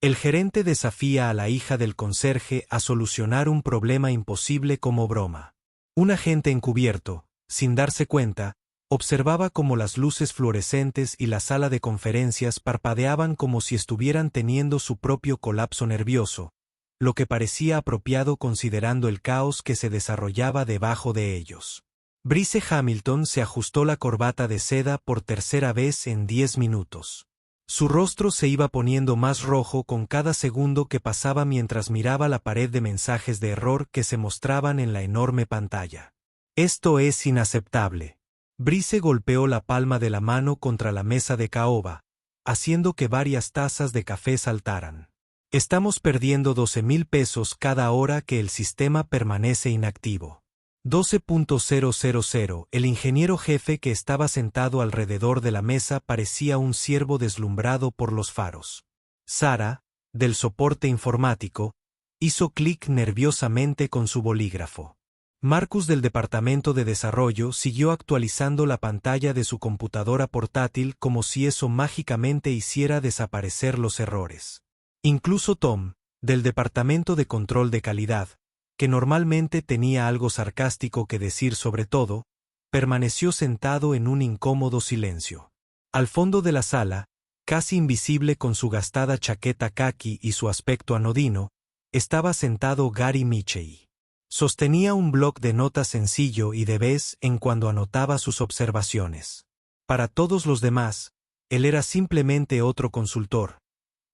El gerente desafía a la hija del conserje a solucionar un problema imposible como broma. Un agente encubierto, sin darse cuenta, observaba cómo las luces fluorescentes y la sala de conferencias parpadeaban como si estuvieran teniendo su propio colapso nervioso, lo que parecía apropiado considerando el caos que se desarrollaba debajo de ellos. Brice Hamilton se ajustó la corbata de seda por tercera vez en 10 minutos. Su rostro se iba poniendo más rojo con cada segundo que pasaba mientras miraba la pared de mensajes de error que se mostraban en la enorme pantalla. Esto es inaceptable. Brice golpeó la palma de la mano contra la mesa de caoba, haciendo que varias tazas de café saltaran. Estamos perdiendo 12,000 pesos cada hora que el sistema permanece inactivo. 12.000. El ingeniero jefe que estaba sentado alrededor de la mesa parecía un ciervo deslumbrado por los faros. Sara, del soporte informático, hizo clic nerviosamente con su bolígrafo. Marcus del departamento de desarrollo siguió actualizando la pantalla de su computadora portátil como si eso mágicamente hiciera desaparecer los errores. Incluso Tom, del departamento de control de calidad, que normalmente tenía algo sarcástico que decir sobre todo, permaneció sentado en un incómodo silencio. Al fondo de la sala, casi invisible con su gastada chaqueta caqui y su aspecto anodino, estaba sentado Gary Mitchell. Sostenía un bloc de notas sencillo y de vez en cuando anotaba sus observaciones. Para todos los demás, él era simplemente otro consultor,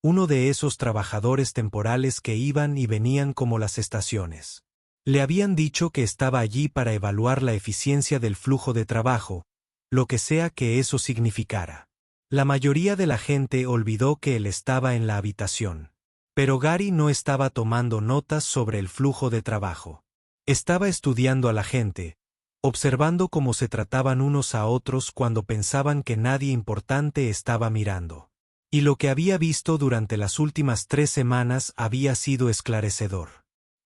uno de esos trabajadores temporales que iban y venían como las estaciones. Le habían dicho que estaba allí para evaluar la eficiencia del flujo de trabajo, lo que sea que eso significara. La mayoría de la gente olvidó que él estaba en la habitación. Pero Gary no estaba tomando notas sobre el flujo de trabajo. Estaba estudiando a la gente, observando cómo se trataban unos a otros cuando pensaban que nadie importante estaba mirando. Y lo que había visto durante las últimas 3 semanas había sido esclarecedor.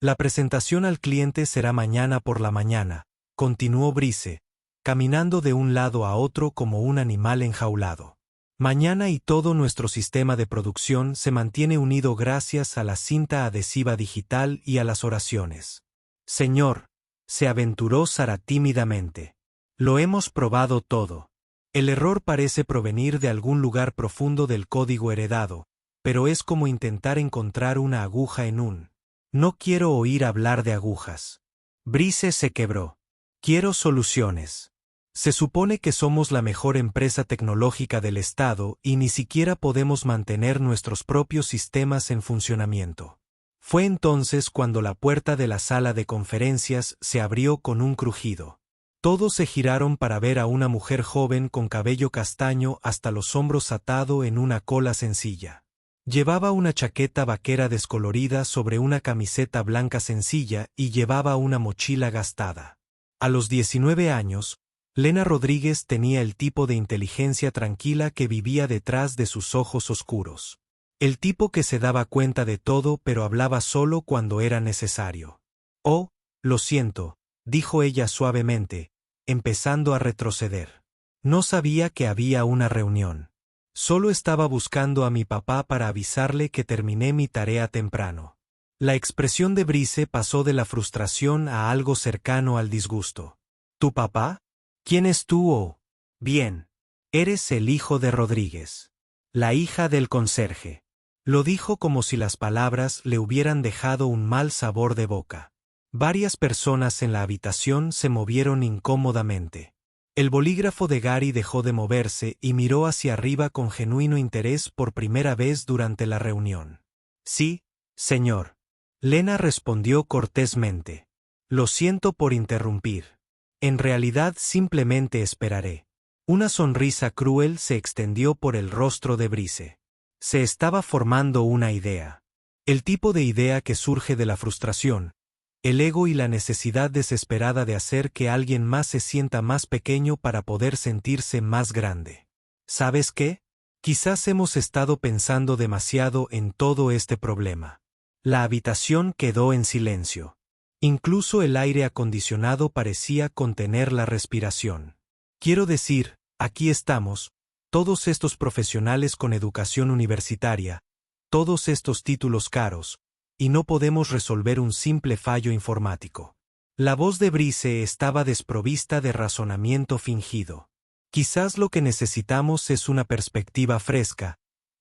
La presentación al cliente será mañana por la mañana, continuó Brice, caminando de un lado a otro como un animal enjaulado. Mañana y todo nuestro sistema de producción se mantiene unido gracias a la cinta adhesiva digital y a las oraciones. Señor, se aventuró Sara tímidamente. Lo hemos probado todo. El error parece provenir de algún lugar profundo del código heredado, pero es como intentar encontrar una aguja en un. No quiero oír hablar de agujas. Brice se quebró. Quiero soluciones. Se supone que somos la mejor empresa tecnológica del estado y ni siquiera podemos mantener nuestros propios sistemas en funcionamiento. Fue entonces cuando la puerta de la sala de conferencias se abrió con un crujido. Todos se giraron para ver a una mujer joven con cabello castaño hasta los hombros atado en una cola sencilla. Llevaba una chaqueta vaquera descolorida sobre una camiseta blanca sencilla y llevaba una mochila gastada. A los 19 años, Lena Rodríguez tenía el tipo de inteligencia tranquila que vivía detrás de sus ojos oscuros. El tipo que se daba cuenta de todo pero hablaba solo cuando era necesario. Oh, lo siento, dijo ella suavemente, empezando a retroceder. No sabía que había una reunión. Solo estaba buscando a mi papá para avisarle que terminé mi tarea temprano. La expresión de Brice pasó de la frustración a algo cercano al disgusto. ¿Tu papá? ¿Quién es tú? Oh, bien. Eres el hijo de Rodríguez. La hija del conserje. Lo dijo como si las palabras le hubieran dejado un mal sabor de boca. Varias personas en la habitación se movieron incómodamente. El bolígrafo de Gary dejó de moverse y miró hacia arriba con genuino interés por primera vez durante la reunión. Sí, señor. Lena respondió cortésmente. Lo siento por interrumpir. En realidad simplemente esperaré. Una sonrisa cruel se extendió por el rostro de Brice. Se estaba formando una idea. El tipo de idea que surge de la frustración, el ego y la necesidad desesperada de hacer que alguien más se sienta más pequeño para poder sentirse más grande. ¿Sabes qué? Quizás hemos estado pensando demasiado en todo este problema. La habitación quedó en silencio. Incluso el aire acondicionado parecía contener la respiración. Quiero decir, aquí estamos, todos estos profesionales con educación universitaria, todos estos títulos caros, y no podemos resolver un simple fallo informático. La voz de Brice estaba desprovista de razonamiento fingido. Quizás lo que necesitamos es una perspectiva fresca,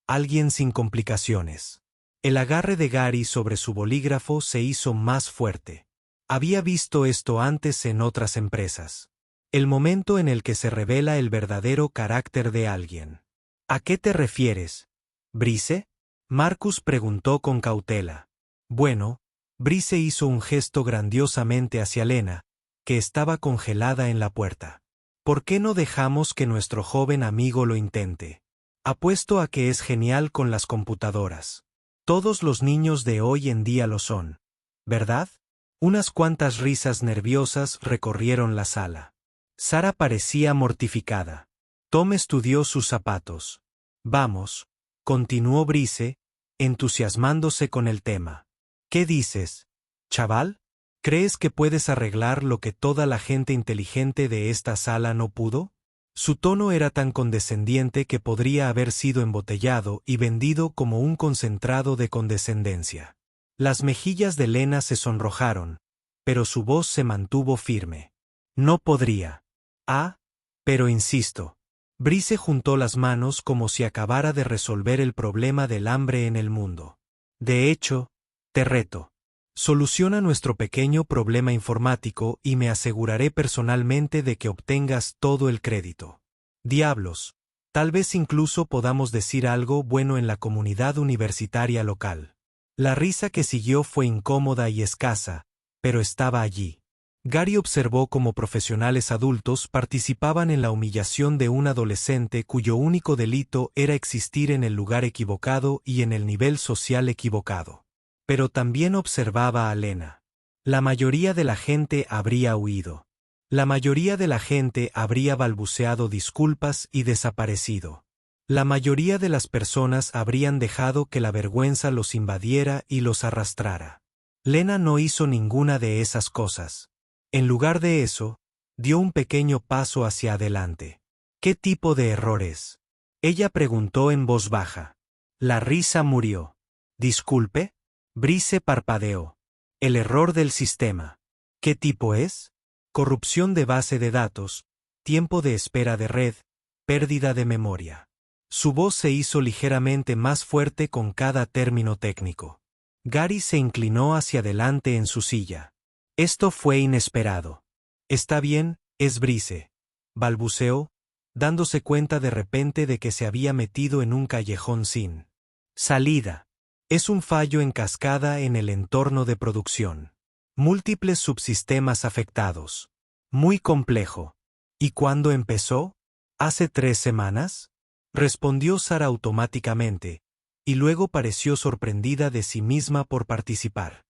alguien sin complicaciones. El agarre de Gary sobre su bolígrafo se hizo más fuerte. Había visto esto antes en otras empresas. El momento en el que se revela el verdadero carácter de alguien. ¿A qué te refieres, Brice? Marcus preguntó con cautela. Bueno, Brice hizo un gesto grandiosamente hacia Lena, que estaba congelada en la puerta. ¿Por qué no dejamos que nuestro joven amigo lo intente? Apuesto a que es genial con las computadoras. Todos los niños de hoy en día lo son, ¿verdad? Unas cuantas risas nerviosas recorrieron la sala. Sara parecía mortificada. Tom estudió sus zapatos. Vamos, continuó Brice, entusiasmándose con el tema. ¿Qué dices, chaval? ¿Crees que puedes arreglar lo que toda la gente inteligente de esta sala no pudo? Su tono era tan condescendiente que podría haber sido embotellado y vendido como un concentrado de condescendencia. Las mejillas de Lena se sonrojaron, pero su voz se mantuvo firme. No podría. Ah, pero insisto. Brice juntó las manos como si acabara de resolver el problema del hambre en el mundo. De hecho, te reto. Soluciona nuestro pequeño problema informático y me aseguraré personalmente de que obtengas todo el crédito. Diablos, tal vez incluso podamos decir algo bueno en la comunidad universitaria local. La risa que siguió fue incómoda y escasa, pero estaba allí. Gary observó cómo profesionales adultos participaban en la humillación de un adolescente cuyo único delito era existir en el lugar equivocado y en el nivel social equivocado. Pero también observaba a Lena. La mayoría de la gente habría huido. La mayoría de la gente habría balbuceado disculpas y desaparecido. La mayoría de las personas habrían dejado que la vergüenza los invadiera y los arrastrara. Lena no hizo ninguna de esas cosas. En lugar de eso, dio un pequeño paso hacia adelante. ¿Qué tipo de errores? Ella preguntó en voz baja. La risa murió. ¿Disculpe? Brice parpadeó. El error del sistema. ¿Qué tipo es? Corrupción de base de datos, tiempo de espera de red, pérdida de memoria. Su voz se hizo ligeramente más fuerte con cada término técnico. Gary se inclinó hacia adelante en su silla. Esto fue inesperado. Está bien, es Brice, balbuceó, dándose cuenta de repente de que se había metido en un callejón sin salida. Es un fallo en cascada en el entorno de producción. Múltiples subsistemas afectados. Muy complejo. ¿Y cuándo empezó? ¿Hace 3 semanas? Respondió Sara automáticamente, y luego pareció sorprendida de sí misma por participar.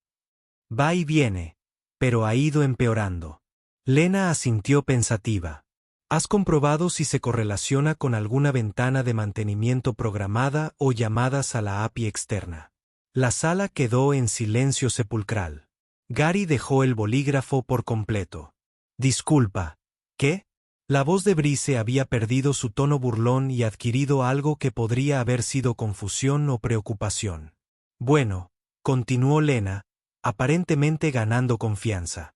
Va y viene, pero ha ido empeorando. Lena asintió pensativa. ¿Has comprobado si se correlaciona con alguna ventana de mantenimiento programada o llamadas a la API externa? La sala quedó en silencio sepulcral. Gary dejó el bolígrafo por completo. Disculpa, ¿qué? La voz de Brice había perdido su tono burlón y adquirido algo que podría haber sido confusión o preocupación. Bueno, continuó Lena, aparentemente ganando confianza.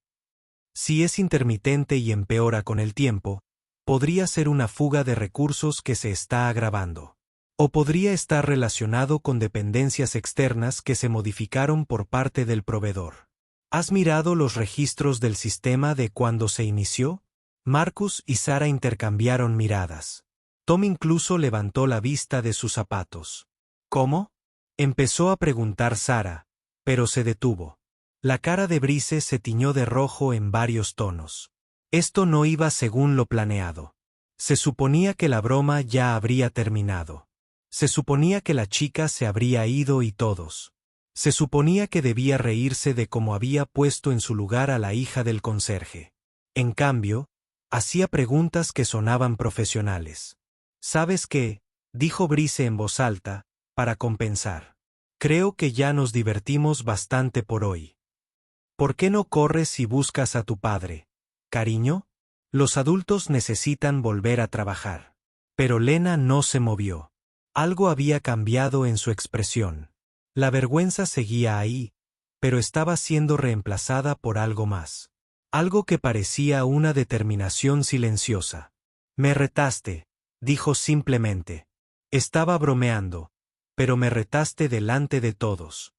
Si es intermitente y empeora con el tiempo, podría ser una fuga de recursos que se está agravando. O podría estar relacionado con dependencias externas que se modificaron por parte del proveedor. ¿Has mirado los registros del sistema de cuando se inició? Marcus y Sara intercambiaron miradas. Tom incluso levantó la vista de sus zapatos. ¿Cómo? Empezó a preguntar Sara, pero se detuvo. La cara de Brice se tiñó de rojo en varios tonos. Esto no iba según lo planeado. Se suponía que la broma ya habría terminado. Se suponía que la chica se habría ido y todos. Se suponía que debía reírse de cómo había puesto en su lugar a la hija del conserje. En cambio, hacía preguntas que sonaban profesionales. ¿Sabes qué?, dijo Brice en voz alta, para compensar. Creo que ya nos divertimos bastante por hoy. ¿Por qué no corres y buscas a tu padre, cariño? Los adultos necesitan volver a trabajar. Pero Lena no se movió. Algo había cambiado en su expresión. La vergüenza seguía ahí, pero estaba siendo reemplazada por algo más. Algo que parecía una determinación silenciosa. Me retaste, dijo simplemente. Estaba bromeando, pero me retaste delante de todos.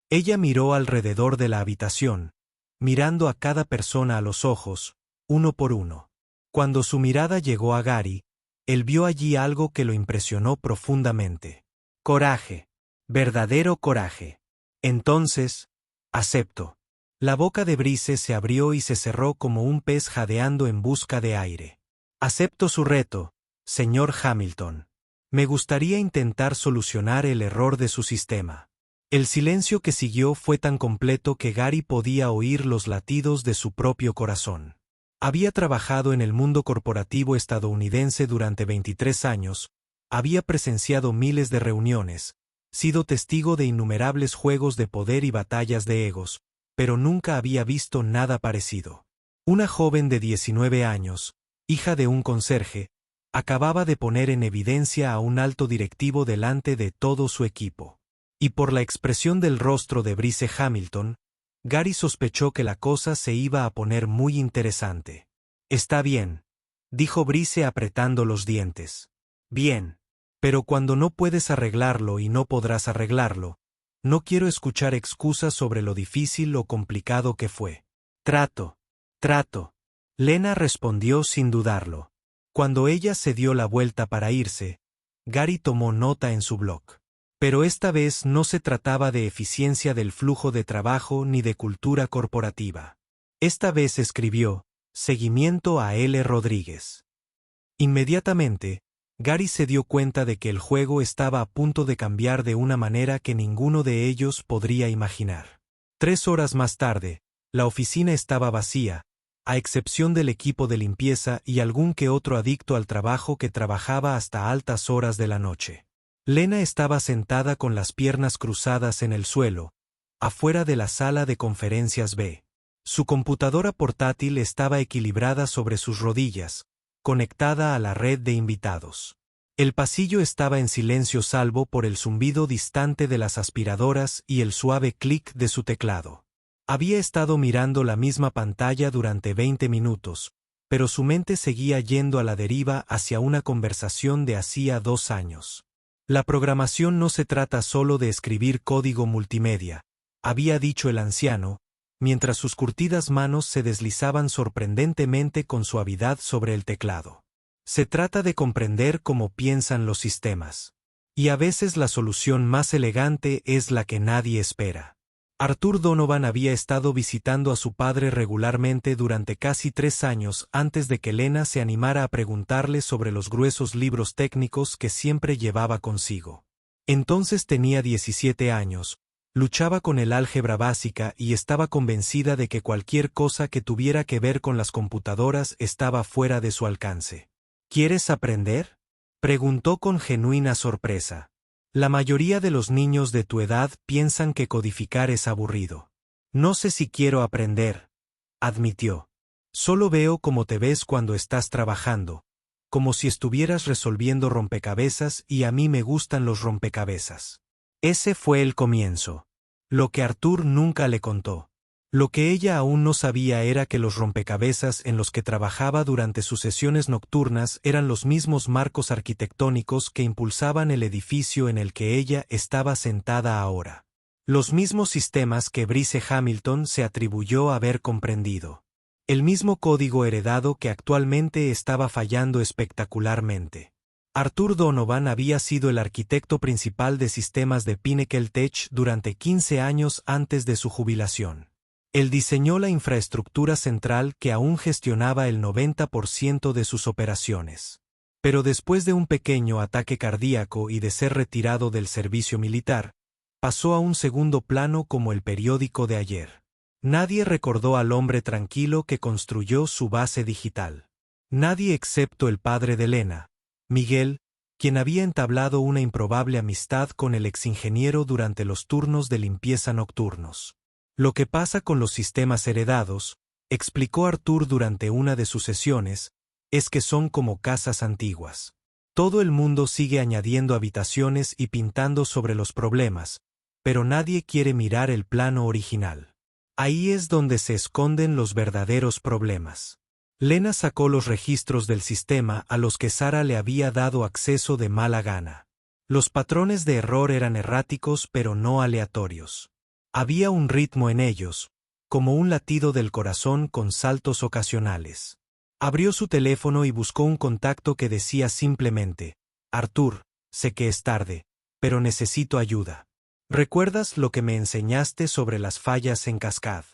Ella miró alrededor de la habitación, mirando a cada persona a los ojos, uno por uno. Cuando su mirada llegó a Gary, él vio allí algo que lo impresionó profundamente. Coraje. Verdadero coraje. Entonces, acepto. La boca de Brice se abrió y se cerró como un pez jadeando en busca de aire. Acepto su reto, señor Hamilton. Me gustaría intentar solucionar el error de su sistema. El silencio que siguió fue tan completo que Gary podía oír los latidos de su propio corazón. Había trabajado en el mundo corporativo estadounidense durante 23 años, había presenciado miles de reuniones, sido testigo de innumerables juegos de poder y batallas de egos, pero nunca había visto nada parecido. Una joven de 19 años, hija de un conserje, acababa de poner en evidencia a un alto directivo delante de todo su equipo. Y por la expresión del rostro de Brice Hamilton, Gary sospechó que la cosa se iba a poner muy interesante. Está bien, dijo Brice apretando los dientes. Bien. Pero cuando no puedes arreglarlo y no podrás arreglarlo, no quiero escuchar excusas sobre lo difícil o complicado que fue. Trato. Lena respondió sin dudarlo. Cuando ella se dio la vuelta para irse, Gary tomó nota en su blog. Pero esta vez no se trataba de eficiencia del flujo de trabajo ni de cultura corporativa. Esta vez escribió, seguimiento a L. Rodríguez. Inmediatamente, Gary se dio cuenta de que el juego estaba a punto de cambiar de una manera que ninguno de ellos podría imaginar. 3 horas más tarde, la oficina estaba vacía, a excepción del equipo de limpieza y algún que otro adicto al trabajo que trabajaba hasta altas horas de la noche. Lena estaba sentada con las piernas cruzadas en el suelo, afuera de la sala de conferencias B. Su computadora portátil estaba equilibrada sobre sus rodillas, conectada a la red de invitados. El pasillo estaba en silencio salvo por el zumbido distante de las aspiradoras y el suave clic de su teclado. Había estado mirando la misma pantalla durante 20 minutos, pero su mente seguía yendo a la deriva hacia una conversación de hacía 2 años. La programación no se trata solo de escribir código multimedia, había dicho el anciano, mientras sus curtidas manos se deslizaban sorprendentemente con suavidad sobre el teclado. Se trata de comprender cómo piensan los sistemas. Y a veces la solución más elegante es la que nadie espera. Arthur Donovan había estado visitando a su padre regularmente durante casi 3 años antes de que Lena se animara a preguntarle sobre los gruesos libros técnicos que siempre llevaba consigo. Entonces tenía 17 años, luchaba con el álgebra básica y estaba convencida de que cualquier cosa que tuviera que ver con las computadoras estaba fuera de su alcance. ¿Quieres aprender?, preguntó con genuina sorpresa. La mayoría de los niños de tu edad piensan que codificar es aburrido. No sé si quiero aprender, admitió. Solo veo cómo te ves cuando estás trabajando, como si estuvieras resolviendo rompecabezas y a mí me gustan los rompecabezas. Ese fue el comienzo. Lo que Arthur nunca le contó. Lo que ella aún no sabía era que los rompecabezas en los que trabajaba durante sus sesiones nocturnas eran los mismos marcos arquitectónicos que impulsaban el edificio en el que ella estaba sentada ahora. Los mismos sistemas que Brice Hamilton se atribuyó haber comprendido. El mismo código heredado que actualmente estaba fallando espectacularmente. Arthur Donovan había sido el arquitecto principal de sistemas de Pinnacle Tech durante 15 años antes de su jubilación. Él diseñó la infraestructura central que aún gestionaba el 90% de sus operaciones. Pero después de un pequeño ataque cardíaco y de ser retirado del servicio militar, pasó a un segundo plano como el periódico de ayer. Nadie recordó al hombre tranquilo que construyó su base digital. Nadie excepto el padre de Lena, Miguel, quien había entablado una improbable amistad con el exingeniero durante los turnos de limpieza nocturnos. Lo que pasa con los sistemas heredados, explicó Arthur durante una de sus sesiones, es que son como casas antiguas. Todo el mundo sigue añadiendo habitaciones y pintando sobre los problemas, pero nadie quiere mirar el plano original. Ahí es donde se esconden los verdaderos problemas. Lena sacó los registros del sistema a los que Sara le había dado acceso de mala gana. Los patrones de error eran erráticos pero no aleatorios. Había un ritmo en ellos, como un latido del corazón con saltos ocasionales. Abrió su teléfono y buscó un contacto que decía simplemente: Artur, sé que es tarde, pero necesito ayuda. ¿Recuerdas lo que me enseñaste sobre las fallas en Cascade?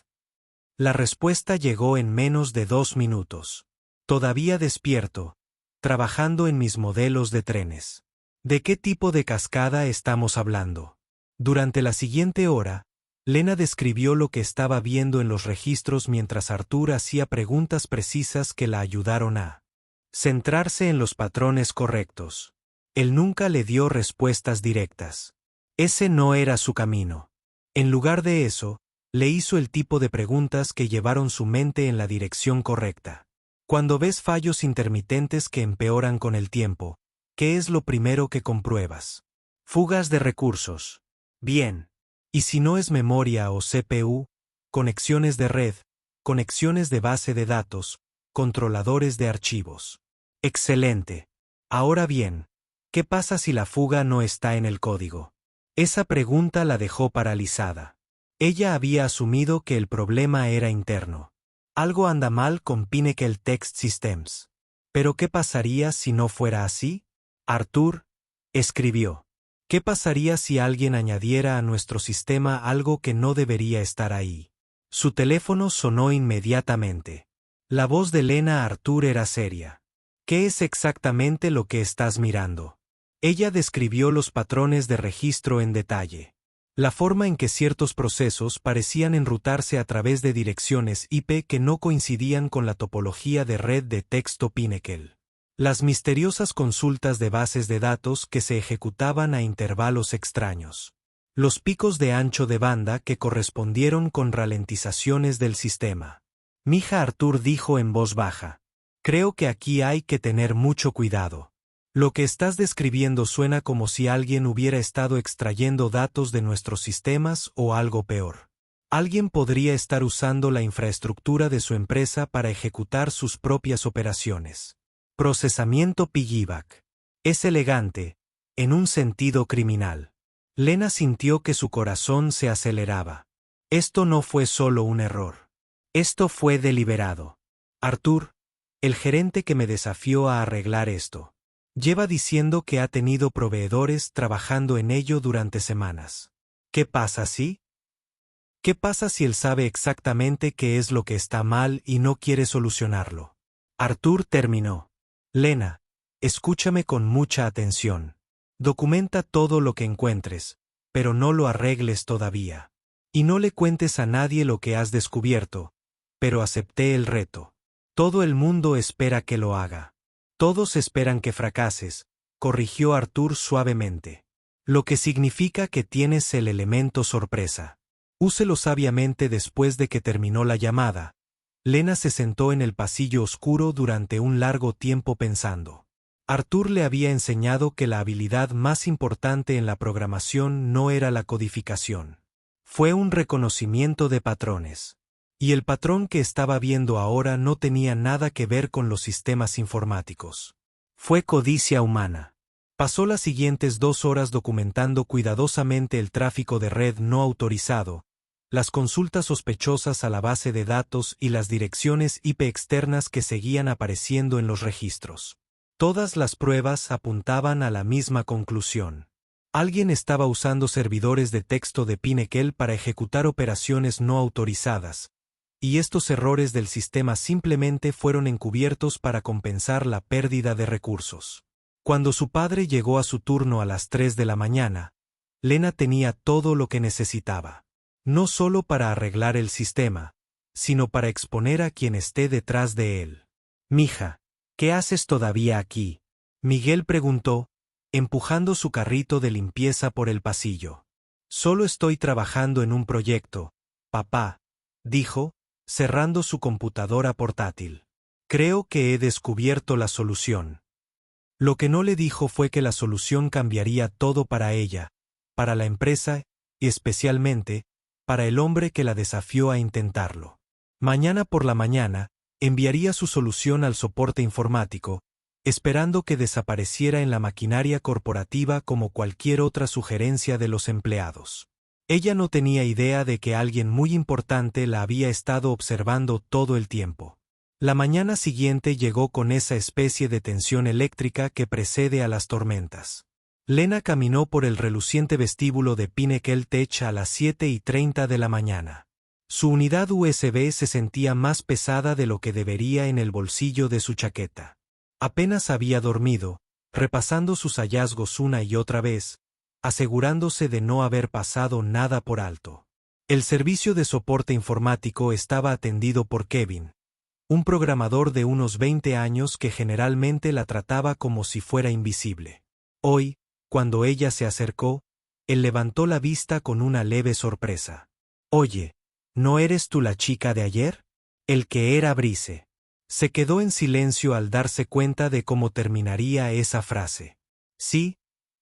La respuesta llegó en menos de 2 minutos. Todavía despierto, trabajando en mis modelos de trenes. ¿De qué tipo de cascada estamos hablando? Durante la siguiente hora, Lena describió lo que estaba viendo en los registros mientras Artur hacía preguntas precisas que la ayudaron a centrarse en los patrones correctos. Él nunca le dio respuestas directas. Ese no era su camino. En lugar de eso, le hizo el tipo de preguntas que llevaron su mente en la dirección correcta. Cuando ves fallos intermitentes que empeoran con el tiempo, ¿qué es lo primero que compruebas? Fugas de recursos. Bien. ¿Y si no es memoria o CPU, conexiones de red, conexiones de base de datos, controladores de archivos? Excelente. Ahora bien, ¿qué pasa si la fuga no está en el código? Esa pregunta la dejó paralizada. Ella había asumido que el problema era interno. Algo anda mal con Pinnacle Text Systems. ¿Pero qué pasaría si no fuera así? Artur escribió. ¿Qué pasaría si alguien añadiera a nuestro sistema algo que no debería estar ahí? Su teléfono sonó inmediatamente. La voz de Lena Artur era seria. ¿Qué es exactamente lo que estás mirando? Ella describió los patrones de registro en detalle. La forma en que ciertos procesos parecían enrutarse a través de direcciones IP que no coincidían con la topología de red de texto Pinnacle. Las misteriosas consultas de bases de datos que se ejecutaban a intervalos extraños. Los picos de ancho de banda que correspondieron con ralentizaciones del sistema. Mija, Artur dijo en voz baja. Creo que aquí hay que tener mucho cuidado. Lo que estás describiendo suena como si alguien hubiera estado extrayendo datos de nuestros sistemas o algo peor. Alguien podría estar usando la infraestructura de su empresa para ejecutar sus propias operaciones. Procesamiento piggyback. Es elegante, en un sentido criminal. Lena sintió que su corazón se aceleraba. Esto no fue solo un error. Esto fue deliberado. Artur, el gerente que me desafió a arreglar esto, lleva diciendo que ha tenido proveedores trabajando en ello durante semanas. ¿Qué pasa si? ¿Qué pasa si él sabe exactamente qué es lo que está mal y no quiere solucionarlo? Artur terminó. Lena, escúchame con mucha atención. Documenta todo lo que encuentres, pero no lo arregles todavía. Y no le cuentes a nadie lo que has descubierto, pero acepté el reto. Todo el mundo espera que lo haga. Todos esperan que fracases, corrigió Artur suavemente. Lo que significa que tienes el elemento sorpresa. Úselo sabiamente después de que terminó la llamada. Lena se sentó en el pasillo oscuro durante un largo tiempo pensando. Artur le había enseñado que la habilidad más importante en la programación no era la codificación. Fue un reconocimiento de patrones. Y el patrón que estaba viendo ahora no tenía nada que ver con los sistemas informáticos. Fue codicia humana. Pasó las siguientes 2 horas documentando cuidadosamente el tráfico de red no autorizado, las consultas sospechosas a la base de datos y las direcciones IP externas que seguían apareciendo en los registros. Todas las pruebas apuntaban a la misma conclusión. Alguien estaba usando servidores de texto de Pinnacle para ejecutar operaciones no autorizadas, y estos errores del sistema simplemente fueron encubiertos para compensar la pérdida de recursos. Cuando su padre llegó a su turno a las 3 de la mañana, Lena tenía todo lo que necesitaba. No solo para arreglar el sistema, sino para exponer a quien esté detrás de él. Mija, ¿qué haces todavía aquí? Miguel preguntó, empujando su carrito de limpieza por el pasillo. Solo estoy trabajando en un proyecto, papá, dijo, cerrando su computadora portátil. Creo que he descubierto la solución. Lo que no le dijo fue que la solución cambiaría todo para ella, para la empresa y especialmente, para el hombre que la desafió a intentarlo. Mañana por la mañana, enviaría su solución al soporte informático, esperando que desapareciera en la maquinaria corporativa como cualquier otra sugerencia de los empleados. Ella no tenía idea de que alguien muy importante la había estado observando todo el tiempo. La mañana siguiente llegó con esa especie de tensión eléctrica que precede a las tormentas. Lena caminó por el reluciente vestíbulo de Pinnacle Tech a las 7:30 de la mañana. Su unidad USB se sentía más pesada de lo que debería en el bolsillo de su chaqueta. Apenas había dormido, repasando sus hallazgos una y otra vez, asegurándose de no haber pasado nada por alto. El servicio de soporte informático estaba atendido por Kevin, un programador de unos 20 años que generalmente la trataba como si fuera invisible. Hoy, cuando ella se acercó, él levantó la vista con una leve sorpresa. «Oye, ¿no eres tú la chica de ayer? El que era Brice». Se quedó en silencio al darse cuenta de cómo terminaría esa frase. «Sí»,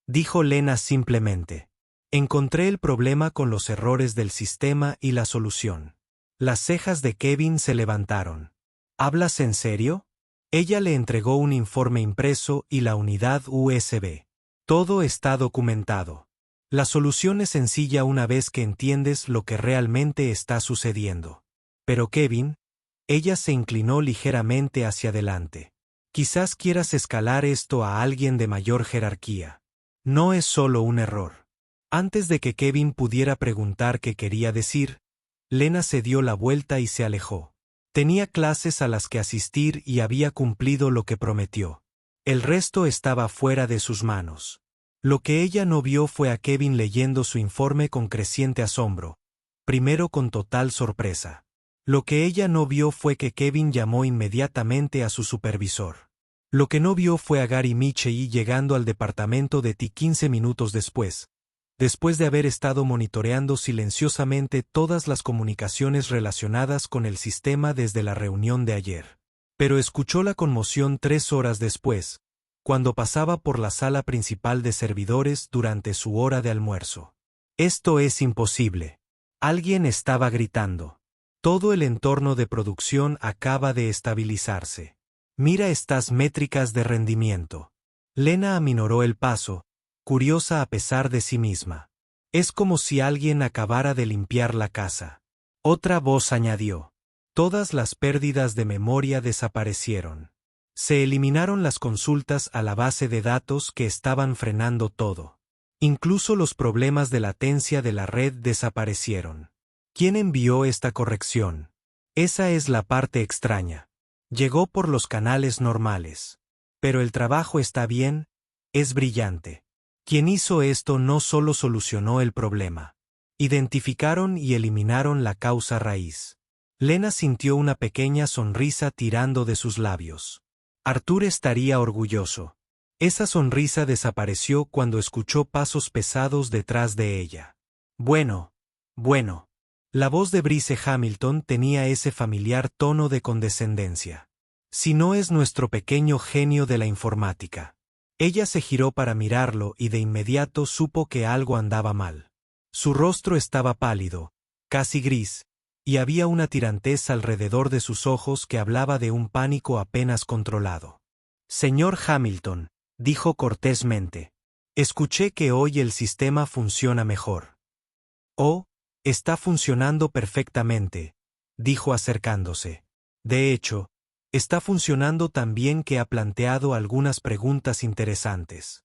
dijo Lena simplemente. «Encontré el problema con los errores del sistema y la solución». Las cejas de Kevin se levantaron. «¿Hablas en serio?». Ella le entregó un informe impreso y la unidad USB. «Todo está documentado. La solución es sencilla una vez que entiendes lo que realmente está sucediendo». «Pero Kevin», ella se inclinó ligeramente hacia adelante. «Quizás quieras escalar esto a alguien de mayor jerarquía. No es solo un error». Antes de que Kevin pudiera preguntar qué quería decir, Lena se dio la vuelta y se alejó. Tenía clases a las que asistir y había cumplido lo que prometió. El resto estaba fuera de sus manos. Lo que ella no vio fue a Kevin leyendo su informe con creciente asombro, primero con total sorpresa. Lo que ella no vio fue que Kevin llamó inmediatamente a su supervisor. Lo que no vio fue a Gary Michei llegando al departamento de TI 15 minutos después de haber estado monitoreando silenciosamente todas las comunicaciones relacionadas con el sistema desde la reunión de ayer. Pero escuchó la conmoción 3 horas después, cuando pasaba por la sala principal de servidores durante su hora de almuerzo. «Esto es imposible». Alguien estaba gritando. «Todo el entorno de producción acaba de estabilizarse. Mira estas métricas de rendimiento». Lena aminoró el paso, curiosa a pesar de sí misma. «Es como si alguien acabara de limpiar la casa». Otra voz añadió. «Todas las pérdidas de memoria desaparecieron. Se eliminaron las consultas a la base de datos que estaban frenando todo. Incluso los problemas de latencia de la red desaparecieron». ¿Quién envió esta corrección? Esa es la parte extraña. Llegó por los canales normales. Pero el trabajo está bien, es brillante. Quien hizo esto no solo solucionó el problema. Identificaron y eliminaron la causa raíz. Lena sintió una pequeña sonrisa tirando de sus labios. Arthur estaría orgulloso. Esa sonrisa desapareció cuando escuchó pasos pesados detrás de ella. Bueno. La voz de Brice Hamilton tenía ese familiar tono de condescendencia. «Si no es nuestro pequeño genio de la informática». Ella se giró para mirarlo y de inmediato supo que algo andaba mal. Su rostro estaba pálido, casi gris, y había una tirantez alrededor de sus ojos que hablaba de un pánico apenas controlado. «Señor Hamilton», dijo cortésmente, «escuché que hoy el sistema funciona mejor». «Oh, está funcionando perfectamente», dijo acercándose. «De hecho, está funcionando tan bien que ha planteado algunas preguntas interesantes».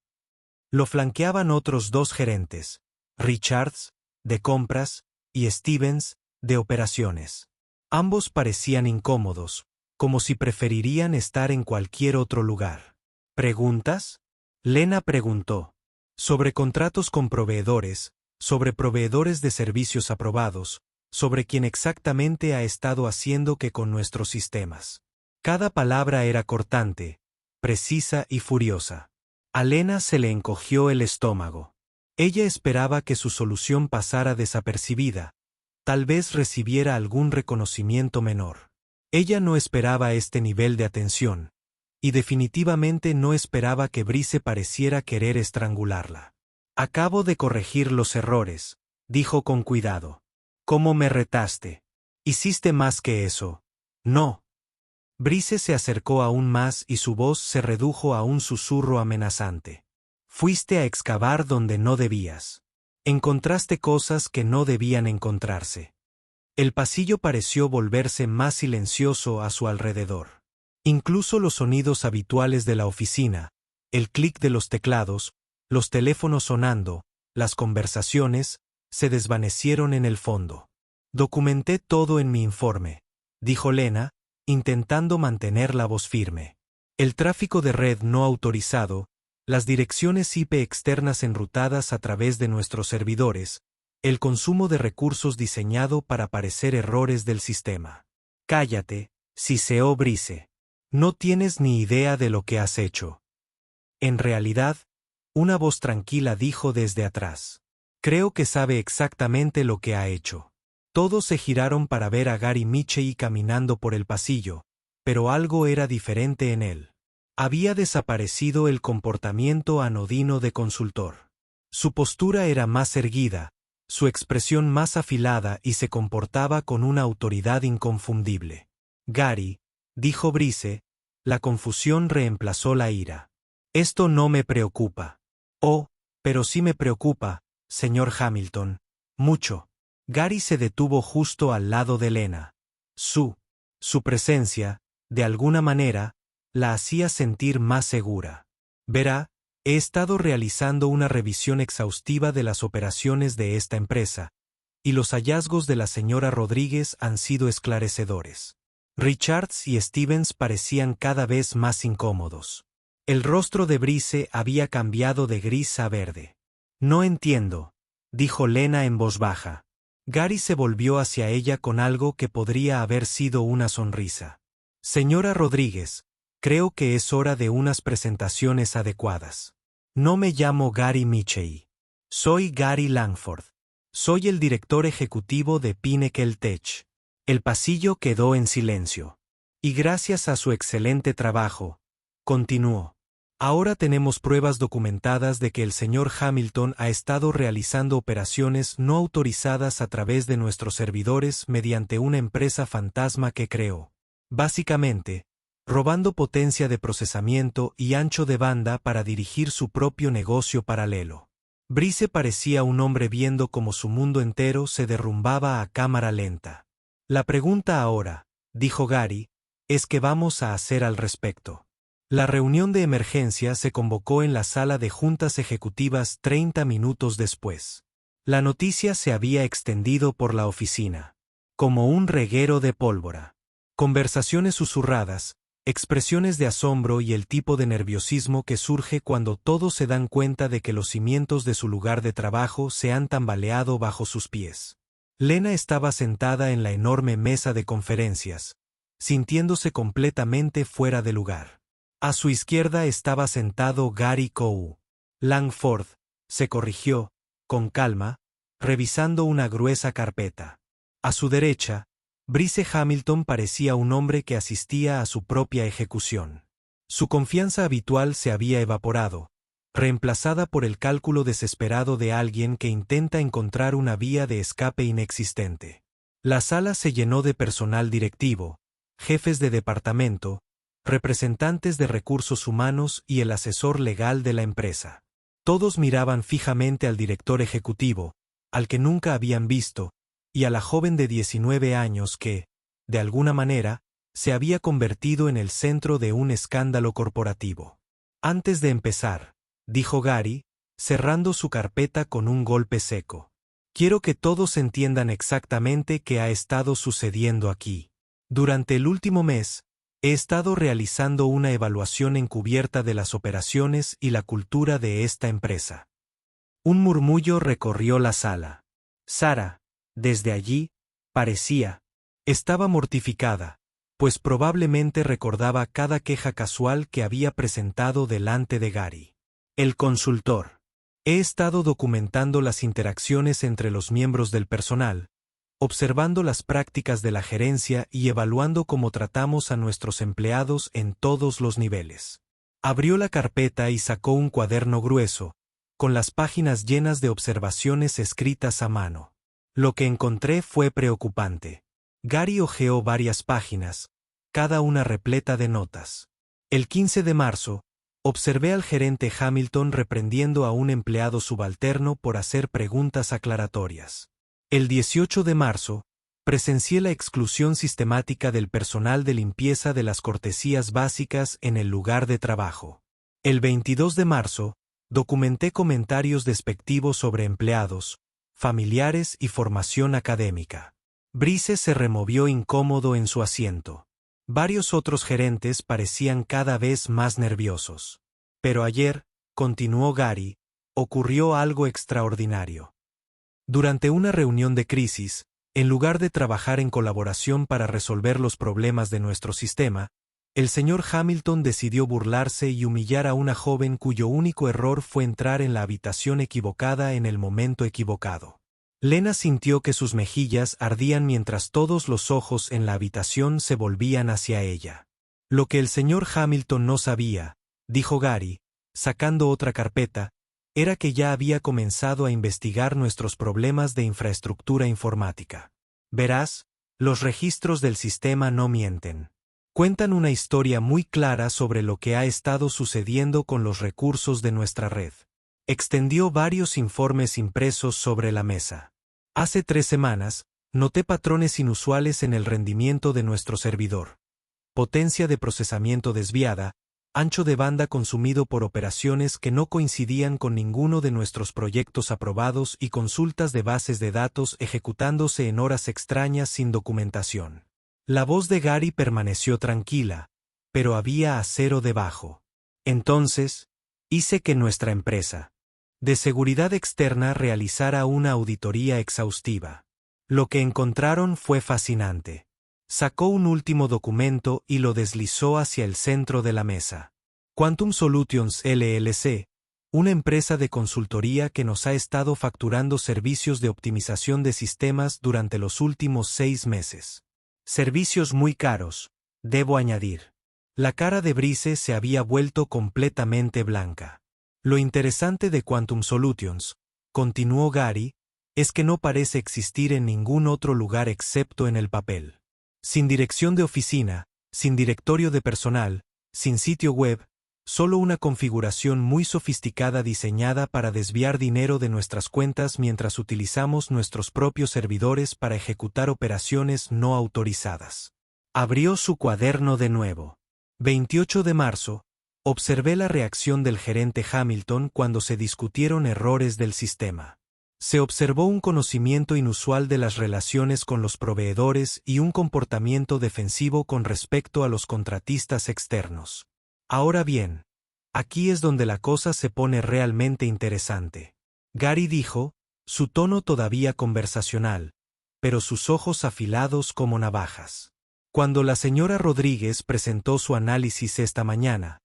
Lo flanqueaban otros 2 gerentes, Richards, de compras, y Stevens, de operaciones. Ambos parecían incómodos, como si preferirían estar en cualquier otro lugar. «¿Preguntas?», Lena preguntó. «Sobre contratos con proveedores, sobre proveedores de servicios aprobados, sobre quién exactamente ha estado haciendo qué con nuestros sistemas». Cada palabra era cortante, precisa y furiosa. A Lena se le encogió el estómago. Ella esperaba que su solución pasara desapercibida, tal vez recibiera algún reconocimiento menor. Ella no esperaba este nivel de atención, y definitivamente no esperaba que Brice pareciera querer estrangularla. «Acabo de corregir los errores», dijo con cuidado. ¿Cómo me retaste? Hiciste más que eso. No. Brice se acercó aún más y su voz se redujo a un susurro amenazante. Fuiste a excavar donde no debías. Encontraste cosas que no debían encontrarse. El pasillo pareció volverse más silencioso a su alrededor. Incluso los sonidos habituales de la oficina, el clic de los teclados, los teléfonos sonando, las conversaciones, se desvanecieron en el fondo. Documenté todo en mi informe, dijo Lena, intentando mantener la voz firme. El tráfico de red no autorizado, las direcciones IP externas enrutadas a través de nuestros servidores, el consumo de recursos diseñado para parecer errores del sistema. Cállate, siseó Brice. No tienes ni idea de lo que has hecho. En realidad, una voz tranquila dijo desde atrás. Creo que sabe exactamente lo que ha hecho. Todos se giraron para ver a Gary Mitchell caminando por el pasillo, pero algo era diferente en él. Había desaparecido el comportamiento anodino de consultor. Su postura era más erguida, su expresión más afilada y se comportaba con una autoridad inconfundible. Gary, dijo Brice, la confusión reemplazó la ira. Esto no me preocupa. Oh, pero sí me preocupa, señor Hamilton. Mucho. Gary se detuvo justo al lado de Lena. Su presencia, de alguna manera, la hacía sentir más segura. Verá, he estado realizando una revisión exhaustiva de las operaciones de esta empresa, y los hallazgos de la señora Rodríguez han sido esclarecedores. Richards y Stevens parecían cada vez más incómodos. El rostro de Brice había cambiado de gris a verde. No entiendo, dijo Lena en voz baja. Gary se volvió hacia ella con algo que podría haber sido una sonrisa. Señora Rodríguez, creo que es hora de unas presentaciones adecuadas. No me llamo Gary Mitchell. Soy Gary Langford. Soy el director ejecutivo de Pinnacle Tech. El pasillo quedó en silencio. Y gracias a su excelente trabajo, continuó. Ahora tenemos pruebas documentadas de que el señor Hamilton ha estado realizando operaciones no autorizadas a través de nuestros servidores mediante una empresa fantasma que creó. Básicamente, robando potencia de procesamiento y ancho de banda para dirigir su propio negocio paralelo. Brice parecía un hombre viendo cómo su mundo entero se derrumbaba a cámara lenta. La pregunta ahora, dijo Gary, es qué vamos a hacer al respecto. La reunión de emergencia se convocó en la sala de juntas ejecutivas 30 minutos después. La noticia se había extendido por la oficina, como un reguero de pólvora. Conversaciones susurradas, expresiones de asombro y el tipo de nerviosismo que surge cuando todos se dan cuenta de que los cimientos de su lugar de trabajo se han tambaleado bajo sus pies. Lena estaba sentada en la enorme mesa de conferencias, sintiéndose completamente fuera de lugar. A su izquierda estaba sentado Gary Coe. Langford, se corrigió, con calma, revisando una gruesa carpeta. A su derecha, Brice Hamilton parecía un hombre que asistía a su propia ejecución. Su confianza habitual se había evaporado, reemplazada por el cálculo desesperado de alguien que intenta encontrar una vía de escape inexistente. La sala se llenó de personal directivo, jefes de departamento, representantes de recursos humanos y el asesor legal de la empresa. Todos miraban fijamente al director ejecutivo, al que nunca habían visto, y a la joven de 19 años que, de alguna manera, se había convertido en el centro de un escándalo corporativo. Antes de empezar, dijo Gary, cerrando su carpeta con un golpe seco. Quiero que todos entiendan exactamente qué ha estado sucediendo aquí. Durante el último mes, he estado realizando una evaluación encubierta de las operaciones y la cultura de esta empresa. Un murmullo recorrió la sala. Sara, desde allí, estaba mortificada, pues probablemente recordaba cada queja casual que había presentado delante de Gary. El consultor. He estado documentando las interacciones entre los miembros del personal, observando las prácticas de la gerencia y evaluando cómo tratamos a nuestros empleados en todos los niveles. Abrió la carpeta y sacó un cuaderno grueso, con las páginas llenas de observaciones escritas a mano. Lo que encontré fue preocupante. Gary hojeó varias páginas, cada una repleta de notas. El 15 de marzo, observé al gerente Hamilton reprendiendo a un empleado subalterno por hacer preguntas aclaratorias. El 18 de marzo, presencié la exclusión sistemática del personal de limpieza de las cortesías básicas en el lugar de trabajo. El 22 de marzo, documenté comentarios despectivos sobre empleados, familiares y formación académica. Brice se removió incómodo en su asiento. Varios otros gerentes parecían cada vez más nerviosos. Pero ayer, continuó Gary, ocurrió algo extraordinario. Durante una reunión de crisis, en lugar de trabajar en colaboración para resolver los problemas de nuestro sistema, el señor Hamilton decidió burlarse y humillar a una joven cuyo único error fue entrar en la habitación equivocada en el momento equivocado. Lena sintió que sus mejillas ardían mientras todos los ojos en la habitación se volvían hacia ella. Lo que el señor Hamilton no sabía, dijo Gary, sacando otra carpeta, era que ya había comenzado a investigar nuestros problemas de infraestructura informática. Verás, los registros del sistema no mienten. Cuentan una historia muy clara sobre lo que ha estado sucediendo con los recursos de nuestra red. Extendió varios informes impresos sobre la mesa. Hace 3 semanas, noté patrones inusuales en el rendimiento de nuestro servidor. Potencia de procesamiento desviada, ancho de banda consumido por operaciones que no coincidían con ninguno de nuestros proyectos aprobados y consultas de bases de datos ejecutándose en horas extrañas sin documentación. La voz de Gary permaneció tranquila, pero había acero debajo. Entonces, hice que nuestra empresa de seguridad externa realizara una auditoría exhaustiva. Lo que encontraron fue fascinante. Sacó un último documento y lo deslizó hacia el centro de la mesa. Quantum Solutions LLC, una empresa de consultoría que nos ha estado facturando servicios de optimización de sistemas durante los últimos 6 meses. Servicios muy caros, debo añadir. La cara de Brice se había vuelto completamente blanca. Lo interesante de Quantum Solutions, continuó Gary, es que no parece existir en ningún otro lugar excepto en el papel. Sin dirección de oficina, sin directorio de personal, sin sitio web, solo una configuración muy sofisticada diseñada para desviar dinero de nuestras cuentas mientras utilizamos nuestros propios servidores para ejecutar operaciones no autorizadas. Abrió su cuaderno de nuevo. 28 de marzo, observé la reacción del gerente Hamilton cuando se discutieron errores del sistema. Se observó un conocimiento inusual de las relaciones con los proveedores y un comportamiento defensivo con respecto a los contratistas externos. Ahora bien, aquí es donde la cosa se pone realmente interesante. Gary dijo, su tono todavía conversacional, pero sus ojos afilados como navajas. Cuando la señora Rodríguez presentó su análisis esta mañana,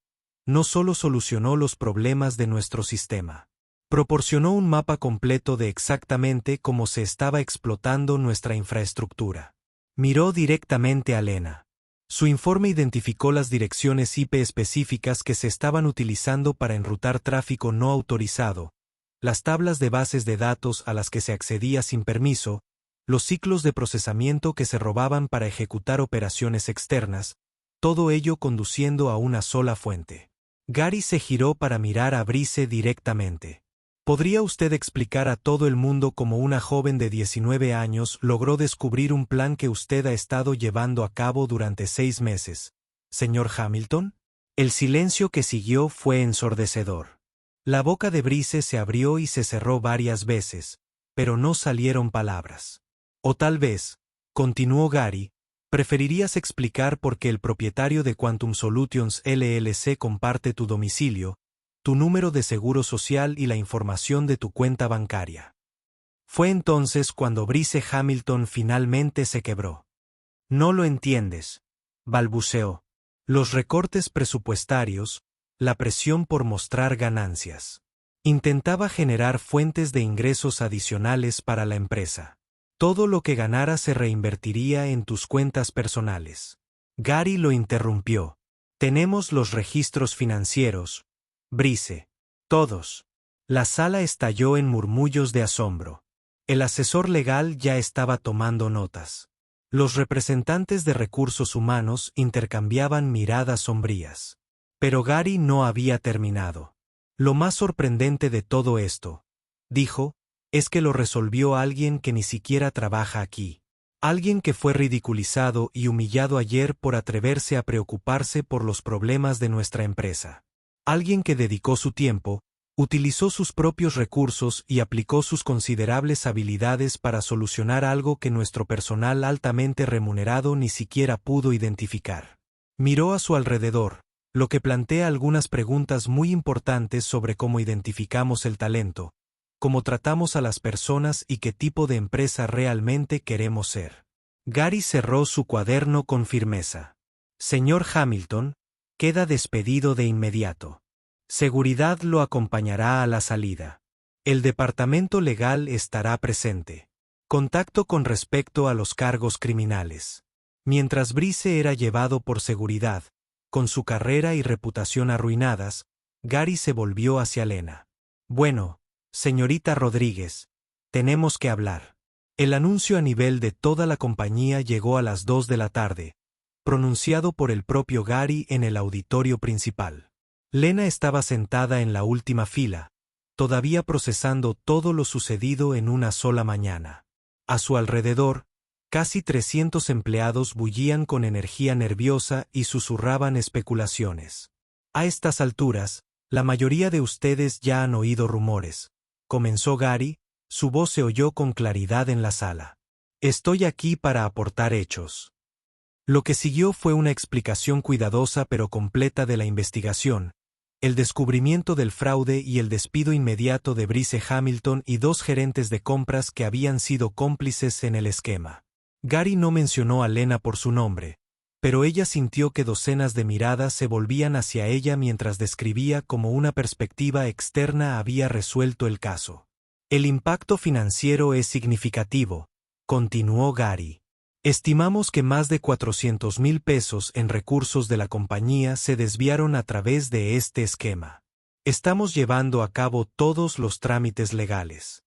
no solo solucionó los problemas de nuestro sistema. Proporcionó un mapa completo de exactamente cómo se estaba explotando nuestra infraestructura. Miró directamente a Lena. Su informe identificó las direcciones IP específicas que se estaban utilizando para enrutar tráfico no autorizado, las tablas de bases de datos a las que se accedía sin permiso, los ciclos de procesamiento que se robaban para ejecutar operaciones externas, todo ello conduciendo a una sola fuente. Gary se giró para mirar a Brice directamente. ¿Podría usted explicar a todo el mundo cómo una joven de 19 años logró descubrir un plan que usted ha estado llevando a cabo durante 6 meses, señor Hamilton? El silencio que siguió fue ensordecedor. La boca de Brice se abrió y se cerró varias veces, pero no salieron palabras. O tal vez, continuó Gary, preferirías explicar por qué el propietario de Quantum Solutions LLC comparte tu domicilio, tu número de seguro social y la información de tu cuenta bancaria. Fue entonces cuando Brice Hamilton finalmente se quebró. No lo entiendes, balbuceó. Los recortes presupuestarios, la presión por mostrar ganancias. Intentaba generar fuentes de ingresos adicionales para la empresa. Todo lo que ganara se reinvertiría en tus cuentas personales. Gary lo interrumpió. Tenemos los registros financieros, Brice. Todos. La sala estalló en murmullos de asombro. El asesor legal ya estaba tomando notas. Los representantes de recursos humanos intercambiaban miradas sombrías. Pero Gary no había terminado. Lo más sorprendente de todo esto, dijo, es que lo resolvió alguien que ni siquiera trabaja aquí. Alguien que fue ridiculizado y humillado ayer por atreverse a preocuparse por los problemas de nuestra empresa. Alguien que dedicó su tiempo, utilizó sus propios recursos y aplicó sus considerables habilidades para solucionar algo que nuestro personal altamente remunerado ni siquiera pudo identificar. Miró a su alrededor, lo que plantea algunas preguntas muy importantes sobre cómo identificamos el talento, cómo tratamos a las personas y qué tipo de empresa realmente queremos ser. Gary cerró su cuaderno con firmeza. Señor Hamilton, queda despedido de inmediato. Seguridad lo acompañará a la salida. El departamento legal estará presente. Contacto con respecto a los cargos criminales. Mientras Brice era llevado por seguridad, con su carrera y reputación arruinadas, Gary se volvió hacia Lena. Bueno, señorita Rodríguez, tenemos que hablar. El anuncio a nivel de toda la compañía llegó a las 2 de la tarde, pronunciado por el propio Gary en el auditorio principal. Lena estaba sentada en la última fila, todavía procesando todo lo sucedido en una sola mañana. A su alrededor, casi 300 empleados bullían con energía nerviosa y susurraban especulaciones. A estas alturas, la mayoría de ustedes ya han oído rumores, comenzó Gary, su voz se oyó con claridad en la sala. Estoy aquí para aportar hechos. Lo que siguió fue una explicación cuidadosa pero completa de la investigación, el descubrimiento del fraude y el despido inmediato de Brice Hamilton y 2 gerentes de compras que habían sido cómplices en el esquema. Gary no mencionó a Lena por su nombre, pero ella sintió que docenas de miradas se volvían hacia ella mientras describía cómo una perspectiva externa había resuelto el caso. El impacto financiero es significativo, continuó Gary. Estimamos que más de 400,000 pesos en recursos de la compañía se desviaron a través de este esquema. Estamos llevando a cabo todos los trámites legales.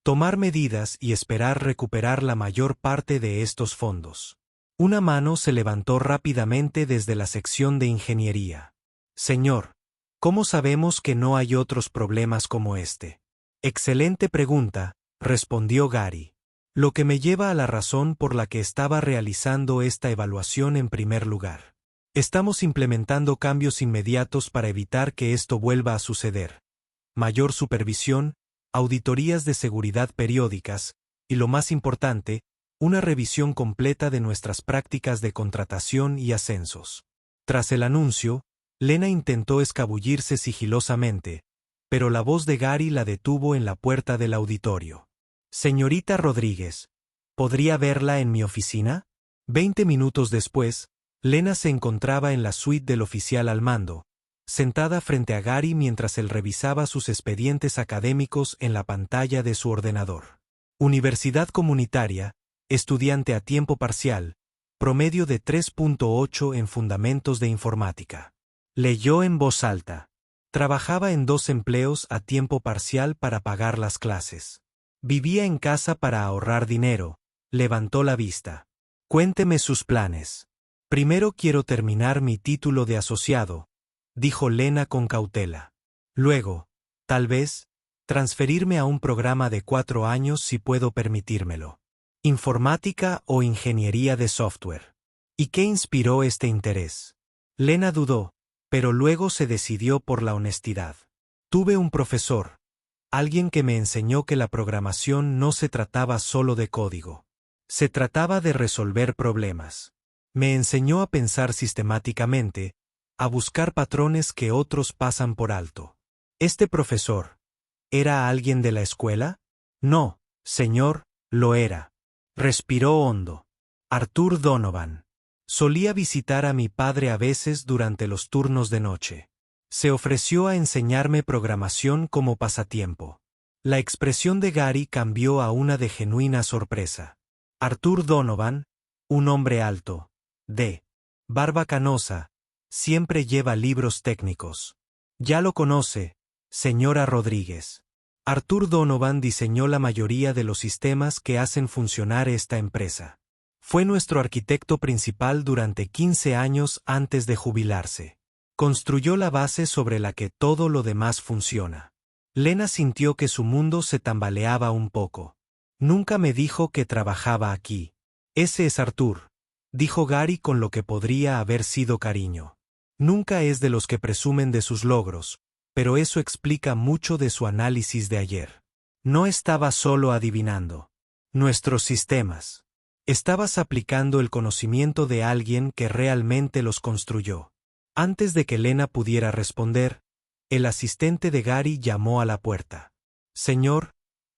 Tomar medidas y esperar recuperar la mayor parte de estos fondos. Una mano se levantó rápidamente desde la sección de ingeniería. Señor, ¿cómo sabemos que no hay otros problemas como este? Excelente pregunta, respondió Gary. Lo que me lleva a la razón por la que estaba realizando esta evaluación en primer lugar. Estamos implementando cambios inmediatos para evitar que esto vuelva a suceder. Mayor supervisión, auditorías de seguridad periódicas, y lo más importante, una revisión completa de nuestras prácticas de contratación y ascensos. Tras el anuncio, Lena intentó escabullirse sigilosamente, pero la voz de Gary la detuvo en la puerta del auditorio. Señorita Rodríguez, ¿podría verla en mi oficina? 20 minutos después, Lena se encontraba en la suite del oficial al mando, sentada frente a Gary mientras él revisaba sus expedientes académicos en la pantalla de su ordenador. Universidad comunitaria, estudiante a tiempo parcial, promedio de 3.8 en fundamentos de informática. Leyó en voz alta. Trabajaba en 2 empleos a tiempo parcial para pagar las clases. Vivía en casa para ahorrar dinero. Levantó la vista. Cuénteme sus planes. Primero quiero terminar mi título de asociado, dijo Lena con cautela. Luego, tal vez, transferirme a un programa de 4 años si puedo permitírmelo. Informática o ingeniería de software. ¿Y qué inspiró este interés? Lena dudó, pero luego se decidió por la honestidad. Tuve un profesor. Alguien que me enseñó que la programación no se trataba solo de código. Se trataba de resolver problemas. Me enseñó a pensar sistemáticamente, a buscar patrones que otros pasan por alto. ¿Este profesor era alguien de la escuela? No, señor, lo era. Respiró hondo. Arthur Donovan. Solía visitar a mi padre a veces durante los turnos de noche. Se ofreció a enseñarme programación como pasatiempo. La expresión de Gary cambió a una de genuina sorpresa. Arthur Donovan, un hombre alto, de barba canosa, siempre lleva libros técnicos. Ya lo conoce, señora Rodríguez. Arthur Donovan diseñó la mayoría de los sistemas que hacen funcionar esta empresa. Fue nuestro arquitecto principal durante 15 años antes de jubilarse. Construyó la base sobre la que todo lo demás funciona. Lena sintió que su mundo se tambaleaba un poco. Nunca me dijo que trabajaba aquí. Ese es Arthur, dijo Gary con lo que podría haber sido cariño. Nunca es de los que presumen de sus logros, pero eso explica mucho de su análisis de ayer. No estaba solo adivinando. Nuestros sistemas. Estabas aplicando el conocimiento de alguien que realmente los construyó. Antes de que Lena pudiera responder, el asistente de Gary llamó a la puerta. Señor,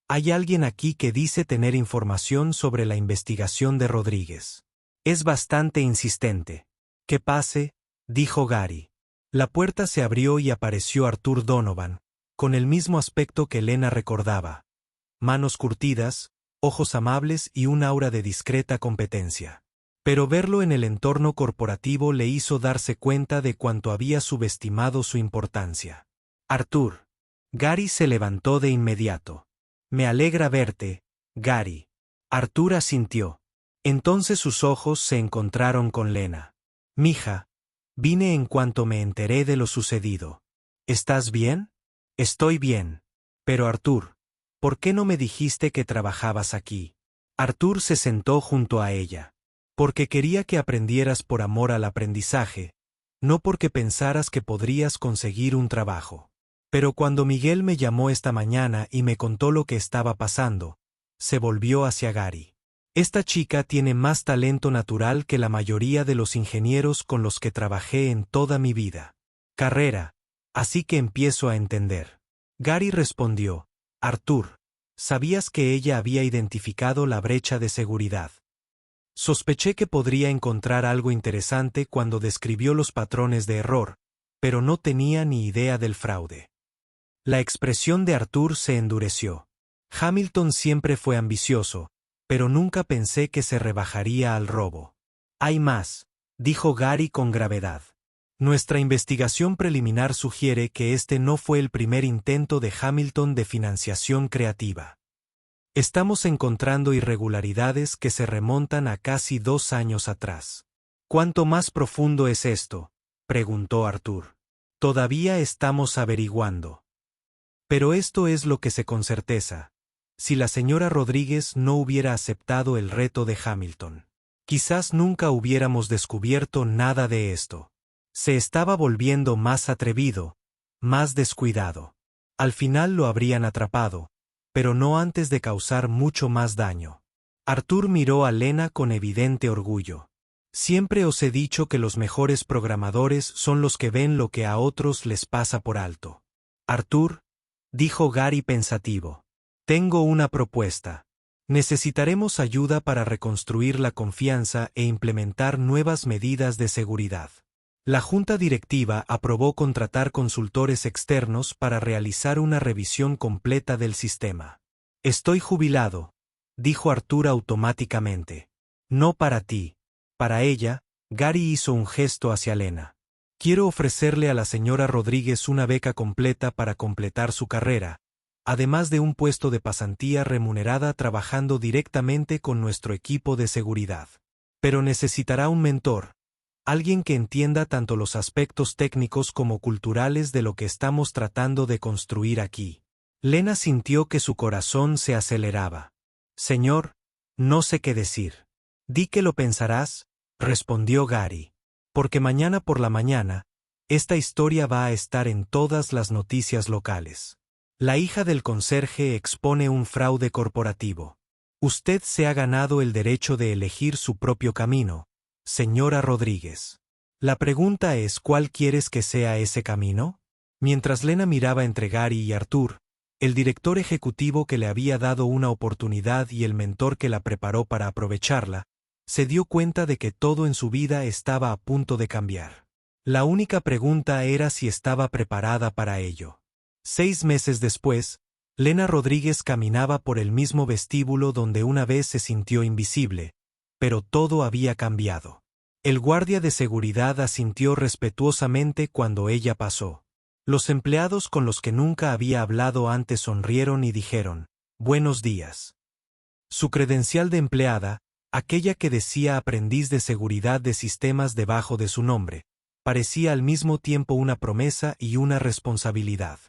hay alguien aquí que dice tener información sobre la investigación de Rodríguez. Es bastante insistente. Que pase, dijo Gary. La puerta se abrió y apareció Arthur Donovan, con el mismo aspecto que Lena recordaba. Manos curtidas, ojos amables y un aura de discreta competencia. Pero verlo en el entorno corporativo le hizo darse cuenta de cuánto había subestimado su importancia. Arthur. Gary se levantó de inmediato. Me alegra verte, Gary. Arthur asintió. Entonces sus ojos se encontraron con Lena. Mija, vine en cuanto me enteré de lo sucedido. ¿Estás bien? Estoy bien. Pero Arthur, ¿por qué no me dijiste que trabajabas aquí? Arthur se sentó junto a ella. Porque quería que aprendieras por amor al aprendizaje, no porque pensaras que podrías conseguir un trabajo. Pero cuando Miguel me llamó esta mañana y me contó lo que estaba pasando, se volvió hacia Gary. Esta chica tiene más talento natural que la mayoría de los ingenieros con los que trabajé en toda mi vida. Carrera, así que empiezo a entender. Gary respondió, Arthur, ¿sabías que ella había identificado la brecha de seguridad? Sospeché que podría encontrar algo interesante cuando describió los patrones de error, pero no tenía ni idea del fraude. La expresión de Arthur se endureció. Hamilton siempre fue ambicioso, pero nunca pensé que se rebajaría al robo. Hay más, dijo Gary con gravedad. Nuestra investigación preliminar sugiere que este no fue el primer intento de Hamilton de financiación creativa. Estamos encontrando irregularidades que se remontan a casi 2 años atrás. ¿Cuánto más profundo es esto?, preguntó Arthur. Todavía estamos averiguando. Pero esto es lo que sé con certeza. Si la señora Rodríguez no hubiera aceptado el reto de Hamilton, quizás nunca hubiéramos descubierto nada de esto. Se estaba volviendo más atrevido, más descuidado. Al final lo habrían atrapado, pero no antes de causar mucho más daño. Arthur miró a Lena con evidente orgullo. Siempre os he dicho que los mejores programadores son los que ven lo que a otros les pasa por alto. Arthur, dijo Gary pensativo. Tengo una propuesta. Necesitaremos ayuda para reconstruir la confianza e implementar nuevas medidas de seguridad. La junta directiva aprobó contratar consultores externos para realizar una revisión completa del sistema. Estoy jubilado, dijo Arthur automáticamente. No para ti. Para ella, Gary hizo un gesto hacia Lena. Quiero ofrecerle a la señora Rodríguez una beca completa para completar su carrera, además de un puesto de pasantía remunerada trabajando directamente con nuestro equipo de seguridad. Pero necesitará un mentor, alguien que entienda tanto los aspectos técnicos como culturales de lo que estamos tratando de construir aquí. Lena sintió que su corazón se aceleraba. Señor, no sé qué decir. Di que lo pensarás, respondió Gary. Porque mañana por la mañana, esta historia va a estar en todas las noticias locales. La hija del conserje expone un fraude corporativo. Usted se ha ganado el derecho de elegir su propio camino, señora Rodríguez. La pregunta es ¿cuál quieres que sea ese camino? Mientras Lena miraba entre Gary y Arthur, el director ejecutivo que le había dado una oportunidad y el mentor que la preparó para aprovecharla, se dio cuenta de que todo en su vida estaba a punto de cambiar. La única pregunta era si estaba preparada para ello. 6 meses después, Lena Rodríguez caminaba por el mismo vestíbulo donde una vez se sintió invisible, pero todo había cambiado. El guardia de seguridad asintió respetuosamente cuando ella pasó. Los empleados con los que nunca había hablado antes sonrieron y dijeron, «Buenos días». Su credencial de empleada, aquella que decía aprendiz de seguridad de sistemas debajo de su nombre, parecía al mismo tiempo una promesa y una responsabilidad.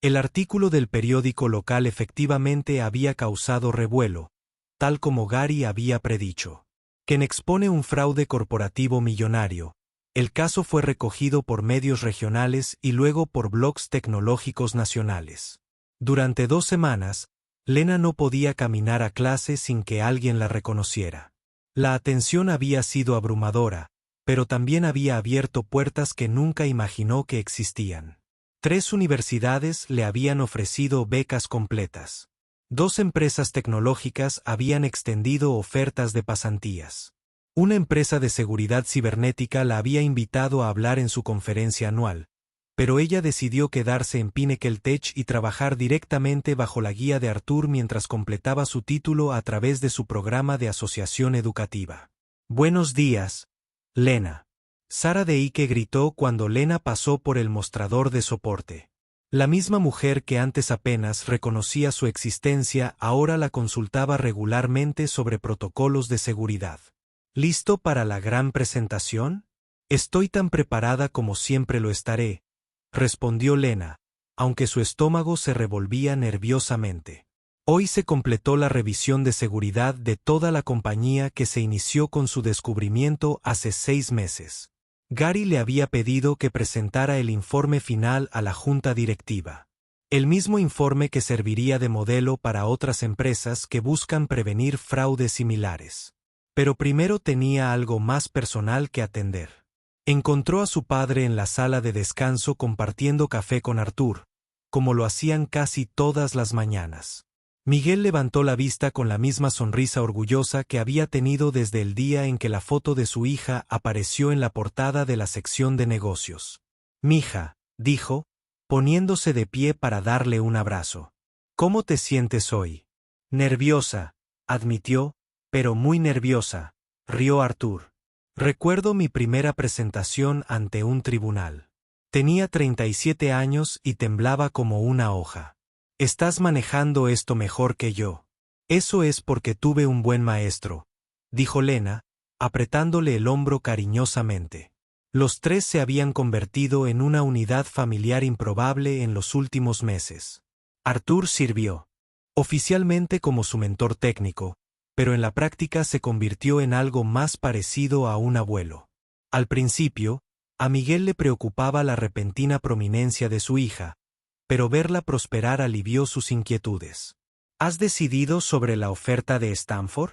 El artículo del periódico local efectivamente había causado revuelo, tal como Gary había predicho. Quien expone un fraude corporativo millonario. El caso fue recogido por medios regionales y luego por blogs tecnológicos nacionales. Durante 2 semanas, Lena no podía caminar a clase sin que alguien la reconociera. La atención había sido abrumadora, pero también había abierto puertas que nunca imaginó que existían. 3 universidades le habían ofrecido becas completas. 2 empresas tecnológicas habían extendido ofertas de pasantías. Una empresa de seguridad cibernética la había invitado a hablar en su conferencia anual, pero ella decidió quedarse en Pinnacle Tech y trabajar directamente bajo la guía de Arthur mientras completaba su título a través de su programa de asociación educativa. «Buenos días, Lena». Sara de Ike gritó cuando Lena pasó por el mostrador de soporte. La misma mujer que antes apenas reconocía su existencia ahora la consultaba regularmente sobre protocolos de seguridad. ¿Listo para la gran presentación? Estoy tan preparada como siempre lo estaré, respondió Lena, aunque su estómago se revolvía nerviosamente. Hoy se completó la revisión de seguridad de toda la compañía que se inició con su descubrimiento hace 6 meses. Gary le había pedido que presentara el informe final a la junta directiva. El mismo informe que serviría de modelo para otras empresas que buscan prevenir fraudes similares. Pero primero tenía algo más personal que atender. Encontró a su padre en la sala de descanso compartiendo café con Arthur, como lo hacían casi todas las mañanas. Miguel levantó la vista con la misma sonrisa orgullosa que había tenido desde el día en que la foto de su hija apareció en la portada de la sección de negocios. «Mija», dijo, poniéndose de pie para darle un abrazo. «¿Cómo te sientes hoy?» «Nerviosa», admitió, «pero muy nerviosa», rió Arthur. «Recuerdo mi primera presentación ante un tribunal. Tenía 37 años y temblaba como una hoja. Estás manejando esto mejor que yo. Eso es porque tuve un buen maestro», dijo Lena, apretándole el hombro cariñosamente. Los 3 se habían convertido en una unidad familiar improbable en los últimos meses. Arthur sirvió oficialmente como su mentor técnico, pero en la práctica se convirtió en algo más parecido a un abuelo. Al principio, a Miguel le preocupaba la repentina prominencia de su hija, pero verla prosperar alivió sus inquietudes. ¿Has decidido sobre la oferta de Stanford?,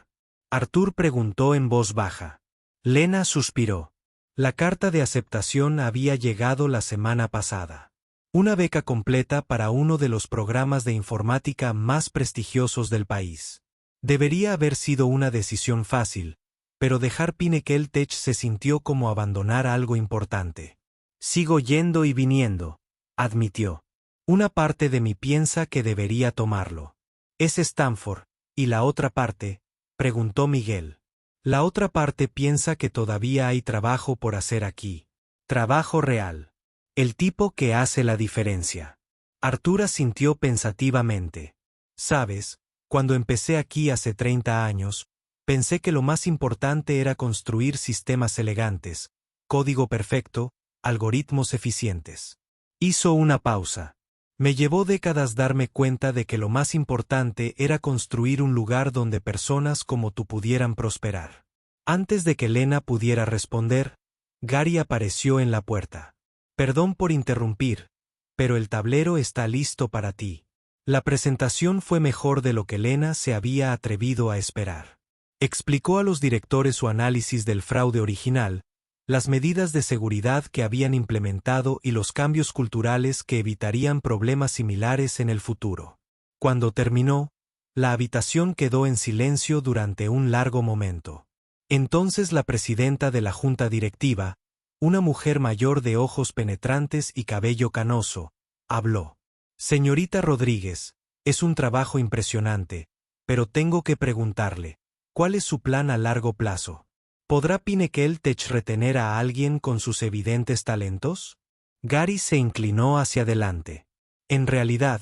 Arthur preguntó en voz baja. Lena suspiró. La carta de aceptación había llegado la semana pasada. Una beca completa para uno de los programas de informática más prestigiosos del país. Debería haber sido una decisión fácil, pero dejar Pinnacle Tech se sintió como abandonar algo importante. Sigo yendo y viniendo, admitió. Una parte de mí piensa que debería tomarlo. ¿Es Stanford, y la otra parte?, preguntó Miguel. La otra parte piensa que todavía hay trabajo por hacer aquí. Trabajo real. El tipo que hace la diferencia. Arthur asintió pensativamente. ¿Sabes? Cuando empecé aquí hace 30 años, pensé que lo más importante era construir sistemas elegantes, código perfecto, algoritmos eficientes. Hizo una pausa. Me llevó décadas darme cuenta de que lo más importante era construir un lugar donde personas como tú pudieran prosperar. Antes de que Lena pudiera responder, Gary apareció en la puerta. Perdón por interrumpir, pero el tablero está listo para ti. La presentación fue mejor de lo que Lena se había atrevido a esperar. Explicó a los directores su análisis del fraude original, las medidas de seguridad que habían implementado y los cambios culturales que evitarían problemas similares en el futuro. Cuando terminó, la habitación quedó en silencio durante un largo momento. Entonces la presidenta de la junta directiva, una mujer mayor de ojos penetrantes y cabello canoso, habló. Señorita Rodríguez, es un trabajo impresionante, pero tengo que preguntarle, ¿cuál es su plan a largo plazo? ¿Podrá Pinnacle Tech retener a alguien con sus evidentes talentos? Gary se inclinó hacia adelante. En realidad,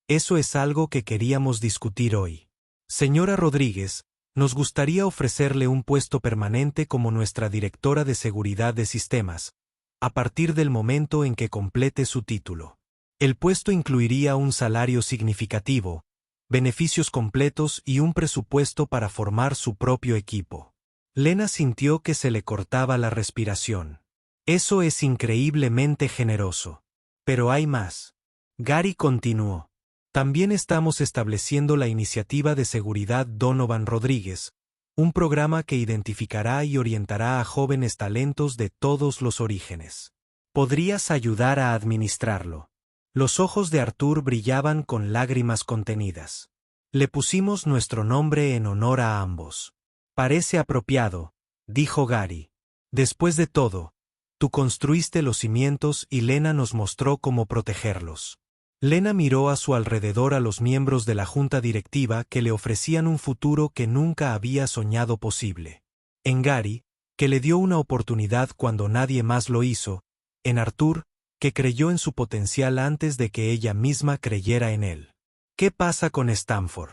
eso es algo que queríamos discutir hoy. Señora Rodríguez, nos gustaría ofrecerle un puesto permanente como nuestra directora de seguridad de sistemas, a partir del momento en que complete su título. El puesto incluiría un salario significativo, beneficios completos y un presupuesto para formar su propio equipo. Lena sintió que se le cortaba la respiración. Eso es increíblemente generoso. Pero hay más. Gary continuó. También estamos estableciendo la iniciativa de seguridad Donovan Rodríguez, un programa que identificará y orientará a jóvenes talentos de todos los orígenes. ¿Podrías ayudar a administrarlo? Los ojos de Arthur brillaban con lágrimas contenidas. Le pusimos nuestro nombre en honor a ambos. Parece apropiado, dijo Gary. Después de todo, tú construiste los cimientos y Lena nos mostró cómo protegerlos. Lena miró a su alrededor a los miembros de la junta directiva que le ofrecían un futuro que nunca había soñado posible. En Gary, que le dio una oportunidad cuando nadie más lo hizo, en Arthur, que creyó en su potencial antes de que ella misma creyera en él. ¿Qué pasa con Stanford?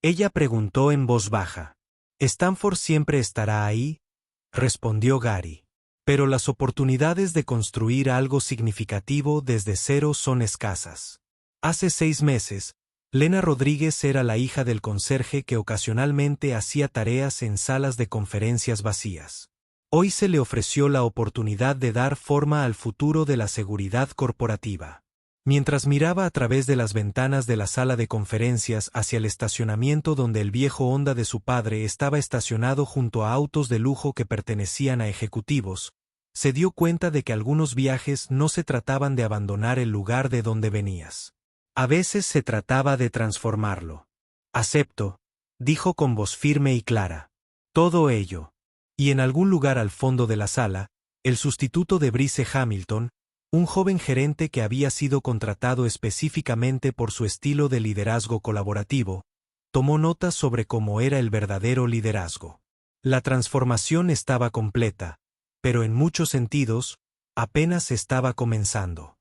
Ella preguntó en voz baja. Stanford siempre estará ahí, respondió Gary. Pero las oportunidades de construir algo significativo desde cero son escasas. Hace 6 meses, Lena Rodríguez era la hija del conserje que ocasionalmente hacía tareas en salas de conferencias vacías. Hoy se le ofreció la oportunidad de dar forma al futuro de la seguridad corporativa. Mientras miraba a través de las ventanas de la sala de conferencias hacia el estacionamiento donde el viejo Honda de su padre estaba estacionado junto a autos de lujo que pertenecían a ejecutivos, se dio cuenta de que algunos viajes no se trataban de abandonar el lugar de donde venías. A veces se trataba de transformarlo. Acepto, dijo con voz firme y clara. Todo ello. Y en algún lugar al fondo de la sala, el sustituto de Brice Hamilton, un joven gerente que había sido contratado específicamente por su estilo de liderazgo colaborativo, tomó notas sobre cómo era el verdadero liderazgo. La transformación estaba completa, pero en muchos sentidos, apenas estaba comenzando.